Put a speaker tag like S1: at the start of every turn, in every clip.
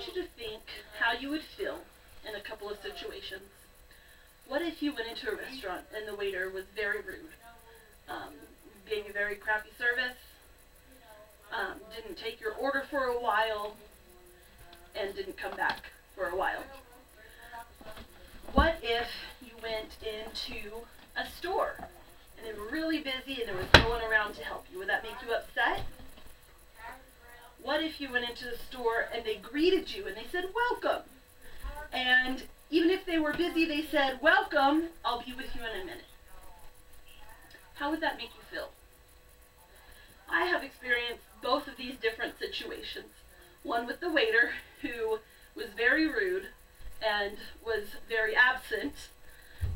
S1: want you to think how you would feel in a couple of situations. What if you went into a restaurant and the waiter was very rude, gave you very crappy service, didn't take your order for a while, and didn't come back for a while? What if you went into a store and they were really busy and there was no one around to help you? Would that make you upset? What if you went into the store and they greeted you and they said, welcome? And even if they were busy, they said, welcome, I'll be with you in a minute. How would that make you feel? I have experienced both of these different situations. One with the waiter who was very rude and was very absent,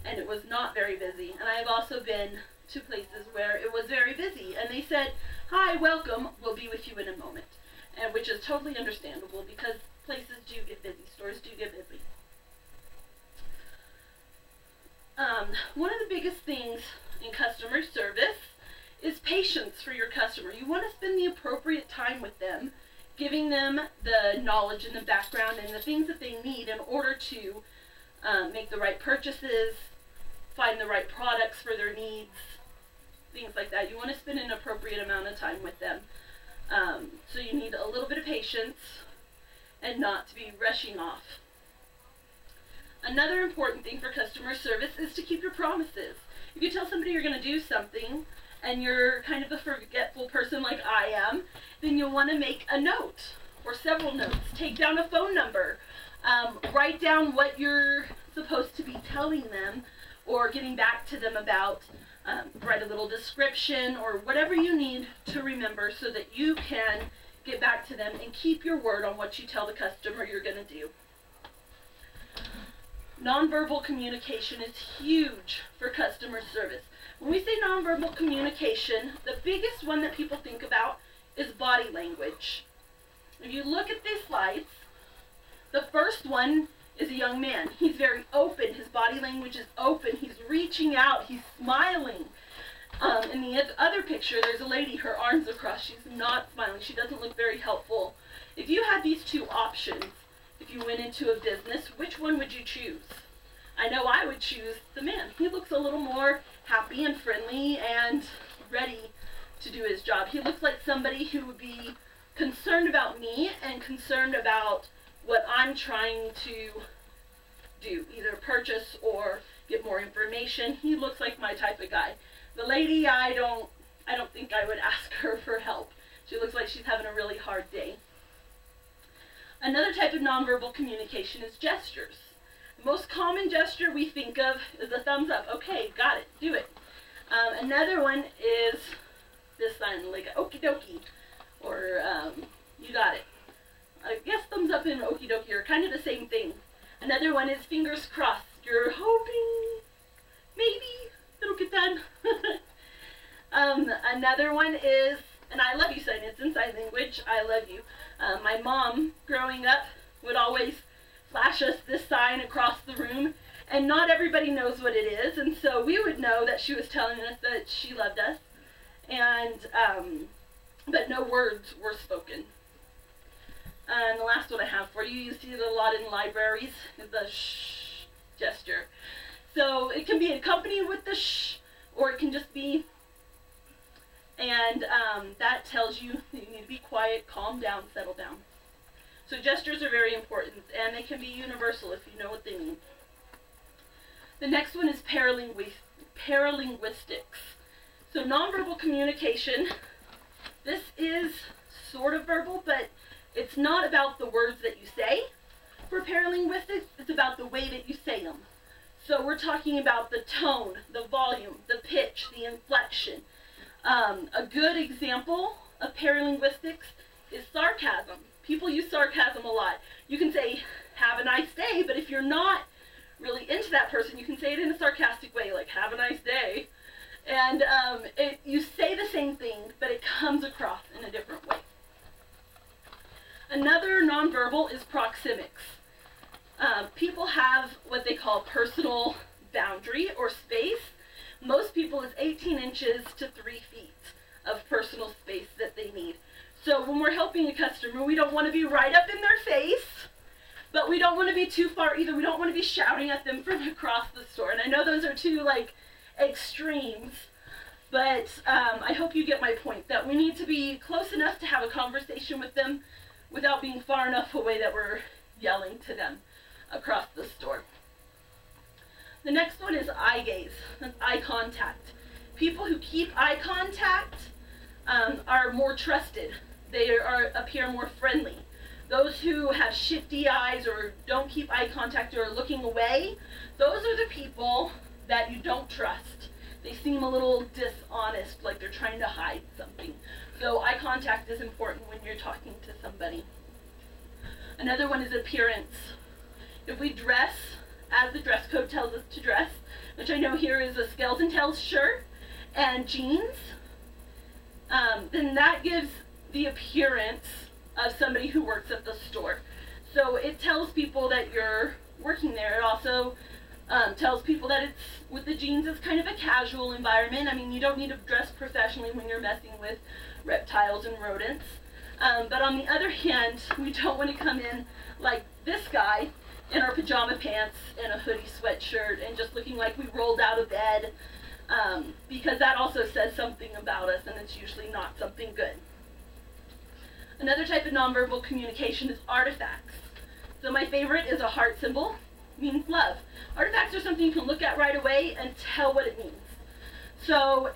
S1: and it was not very busy. And I have also been to places where it was very busy, and they said, hi, welcome, we'll be with you in a moment. And which is totally understandable because places do get busy, stores do get busy. One of the biggest things in customer service is patience for your customer. You want to spend the appropriate time with them, giving them the knowledge and the background and the things that they need in order to make the right purchases, find the right products for their needs, things like that. You want to spend an appropriate amount of time with them. So you need a little bit of patience and not to be rushing off. Another important thing for customer service is to keep your promises. If you tell somebody you're going to do something and you're kind of a forgetful person like I am, then you'll want to make a note or several notes. Take down a phone number. Write down what you're supposed to be telling them or getting back to them about. Write a little description or whatever you need to remember so that you can get back to them and keep your word on what you tell the customer you're going to do. Nonverbal communication is huge for customer service. When we say nonverbal communication, the biggest one that people think about is body language. If you look at these slides, the first one is a young man. He's very open. His body language is open. He's reaching out. He's smiling. In the other picture, there's a lady, her arms are crossed. She's not smiling. She doesn't look very helpful. If you had these two options, if you went into a business, which one would you choose? I know I would choose the man. He looks a little more happy and friendly and ready to do his job. He looks like somebody who would be concerned about me and concerned about what I'm trying to do, either purchase or get more information. He looks like my type of guy. The lady, I don't think I would ask her for help. She looks like she's having a really hard day. Another type of nonverbal communication is gestures. The most common gesture we think of is a thumbs up. Okay, got it, do it. Another one is this sign, like okie dokie, or you got it. I guess thumbs up and okie dokie are kind of the same thing. Another one is fingers crossed. You're hoping maybe it'll get done. Another one is, and I love you sign. It's in sign language. I love you. My mom, growing up, would always flash us this sign across the room, and not everybody knows what it is, and so we would know that she was telling us that she loved us, and but no words were spoken. And the last one I have for you, you see it a lot in libraries, is the shh gesture. So it can be accompanied with the shh, or it can just be, and that tells you that you need to be quiet, calm down, settle down. So gestures are very important, and they can be universal if you know what they mean. The next one is paralinguistics. So nonverbal communication, this is sort of verbal, but it's not about the words that you say. For paralinguistics, it's about the way that you say them. So we're talking about the tone, the volume, the pitch, the inflection. A good example of paralinguistics is sarcasm. People use sarcasm a lot. You can say, have a nice day, but if you're not really into that person, you can say it in a sarcastic way, like, have a nice day. And you say the same thing, but it comes across in a different way. Another nonverbal is proxemics. People have what they call personal boundary or space. Most people is 18 inches to 3 feet of personal space that they need. So when we're helping a customer, we don't want to be right up in their face. but we don't want to be too far either. We don't want to be shouting at them from across the store. And I know those are two like extremes, but I hope you get my point, that we need to be close enough to have a conversation with them without being far enough away that we're yelling to them across the store. The next one is eye gaze. That's eye contact. People who keep eye contact are more trusted. They appear more friendly. Those who have shifty eyes or don't keep eye contact or are looking away, those are the people that you don't trust. They seem a little dishonest, like they're trying to hide something. So eye contact is important when you're talking to somebody. Another one is appearance. If we dress as the dress code tells us to dress, which I know here is a Scales and Tails shirt and jeans, then that gives the appearance of somebody who works at the store. So it tells people that you're working there. It also tells people that it's, with the jeans, it's kind of a casual environment. I mean, you don't need to dress professionally when you're messing with reptiles and rodents. But on the other hand, we don't want to come in like this guy in our pajama pants and a hoodie sweatshirt and just looking like we rolled out of bed, because that also says something about us, and it's usually not something good. Another type of nonverbal communication is artifacts. So my favorite is a heart symbol, means love. Artifacts are something you can look at right away and tell what it means. So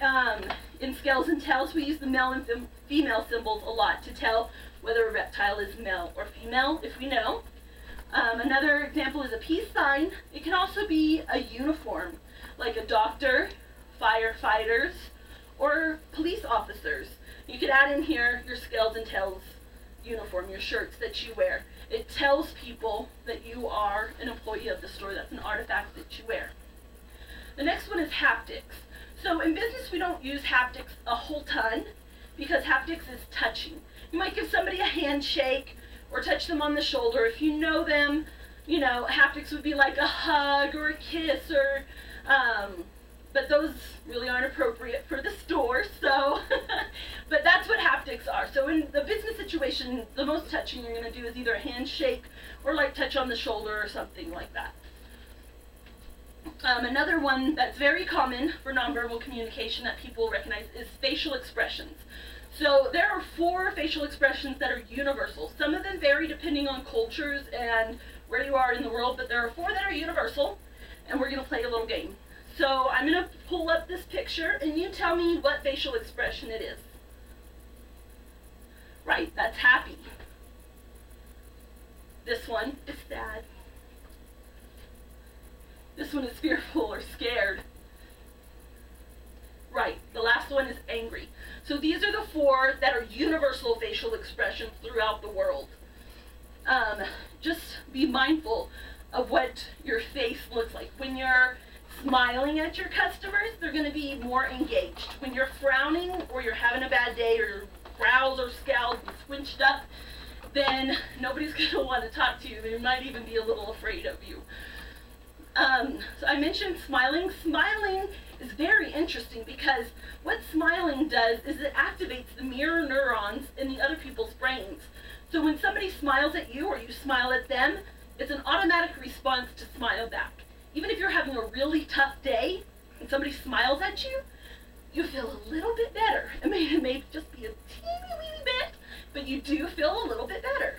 S1: in Scales and Tails, we use the male and female symbols a lot to tell whether a reptile is male or female, if we know. Another example is a peace sign. It can also be a uniform, like a doctor, firefighters, or police officers. You could add in here your Scales and Tails uniform, your shirts that you wear. It tells people that you are an employee of the store. That's an artifact that you wear. The next one is haptics. So in business, we don't use haptics a whole ton because haptics is touching. You might give somebody a handshake or touch them on the shoulder. If you know them, you know, haptics would be like a hug or a kiss, or but those really aren't appropriate for the store, so but that's what haptics are. So in the business situation, the most touching you're going to do is either a handshake or like touch on the shoulder or something like that. Another one that's very common for nonverbal communication that people recognize is facial expressions. So there are 4 facial expressions that are universal. Some of them vary depending on cultures and where you are in the world, but there are 4 that are universal, and we're going to play a little game. So I'm going to pull up this picture, and you tell me what facial expression it is. Right, that's happy. This one is sad. This one is fearful or scared. Right, the last one is angry. So these are the 4 that are universal facial expressions throughout the world. Just be mindful of what your face looks like. When you're smiling at your customers, they're going to be more engaged. When you're frowning or you're having a bad day or your brows are scowled and squinched up, then nobody's going to want to talk to you. They might even be a little afraid of you. So I mentioned smiling. Smiling is very interesting because what smiling does is it activates the mirror neurons in the other people's brains. So when somebody smiles at you or you smile at them, it's an automatic response to smile back. Even if you're having a really tough day and somebody smiles at you, you feel a little bit better. It may just be a teeny weeny bit, but you do feel a little bit better.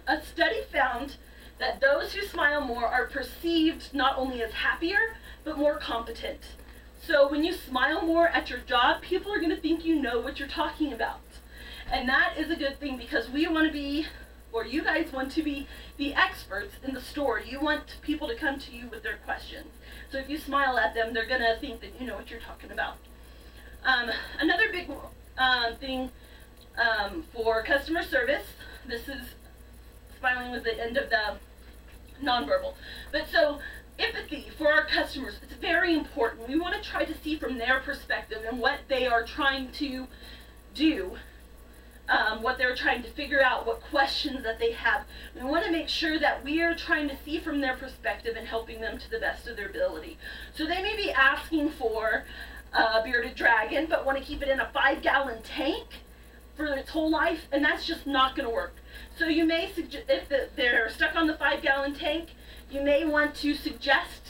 S1: A study found that those who smile more are perceived not only as happier, but more competent. So when you smile more at your job, people are going to think you know what you're talking about. And that is a good thing because we want to be, or you guys want to be, the experts in the store. You want people to come to you with their questions. So if you smile at them, they're going to think that you know what you're talking about. Another big thing for customer service, this is smiling was the end of the nonverbal. But so empathy for our customers, it's very important. We want to try to see from their perspective and what they are trying to do, what they're trying to figure out, what questions that they have. We want to make sure that we are trying to see from their perspective and helping them to the best of their ability. So they may be asking for a bearded dragon, but want to keep it in a 5-gallon tank. for its whole life, and that's just not going to work. So you may suggest, if they're stuck on the 5-gallon tank, you may want to suggest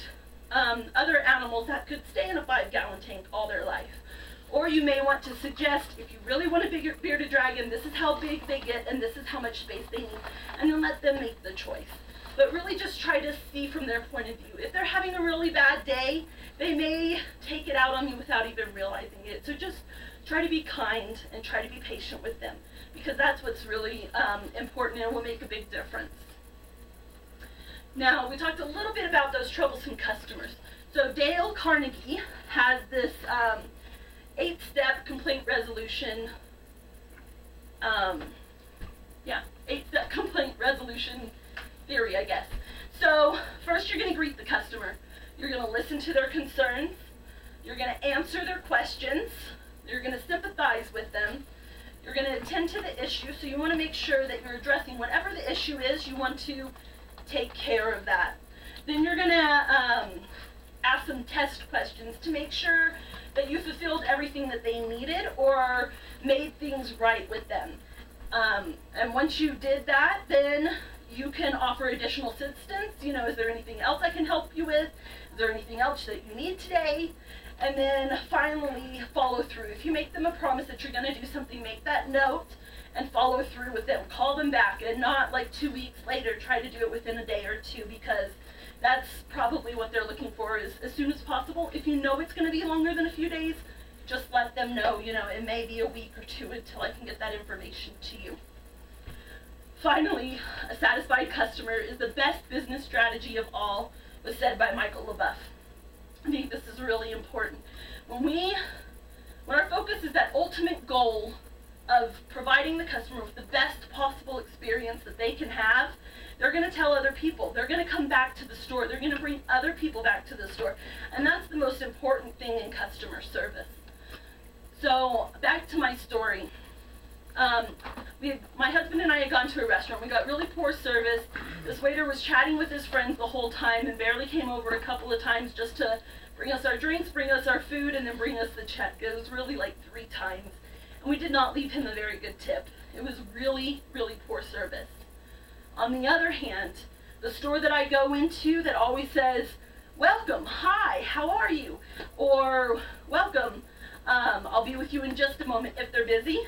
S1: other animals that could stay in a 5-gallon tank all their life. Or you may want to suggest, if you really want a bigger bearded dragon, this is how big they get and this is how much space they need, and then let them make the choice. But really just try to see from their point of view. If they're having a really bad day, they may take it out on you without even realizing it. So just try to be kind and try to be patient with them, because that's what's really important and will make a big difference. Now, we talked a little bit about those troublesome customers. So Dale Carnegie has this 8-step complaint resolution, 8-step complaint resolution theory, I guess. So first you're going to greet the customer. You're going to listen to their concerns. You're going to answer their questions. You're going to sympathize with them. You're going to attend to the issue. So you want to make sure that you're addressing whatever the issue is. You want to take care of that. Then you're going to ask some test questions to make sure that you fulfilled everything that they needed or made things right with them. And once you did that, then you can offer additional assistance. You know, is there anything else I can help you with? Is there anything else that you need today? And then finally, follow through. If you make them a promise that you're going to do something, make that note and follow through with them. Call them back, and not like 2 weeks later. Try to do it within a day or two, because that's probably what they're looking for, is as soon as possible. If you know it's going to be longer than a few days, just let them know, you know, it may be a week or two until I can get that information to you. Finally, a satisfied customer is the best business strategy of all, was said by Michael LaBeouf. I think this is really important. When our focus is that ultimate goal of providing the customer with the best possible experience that they can have, they're going to tell other people. They're going to come back to the store. They're going to bring other people back to the store. And that's the most important thing in customer service. So back to my story. My husband and I had gone to a restaurant. We got really poor service. This waiter was chatting with his friends the whole time and barely came over a couple of times just to bring us our drinks, bring us our food, and then bring us the check. It was really like 3 times. And we did not leave him a very good tip. It was really, really poor service. On the other hand, the store that I go into that always says, "Welcome, hi, how are you?" Or, "Welcome, I'll be with you in just a moment," if they're busy,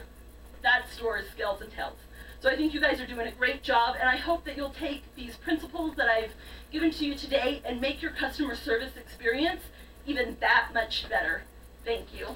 S1: that store is scales and tails. So I think you guys are doing a great job, and I hope that you'll take these principles that I've given to you today and make your customer service experience even that much better. Thank you.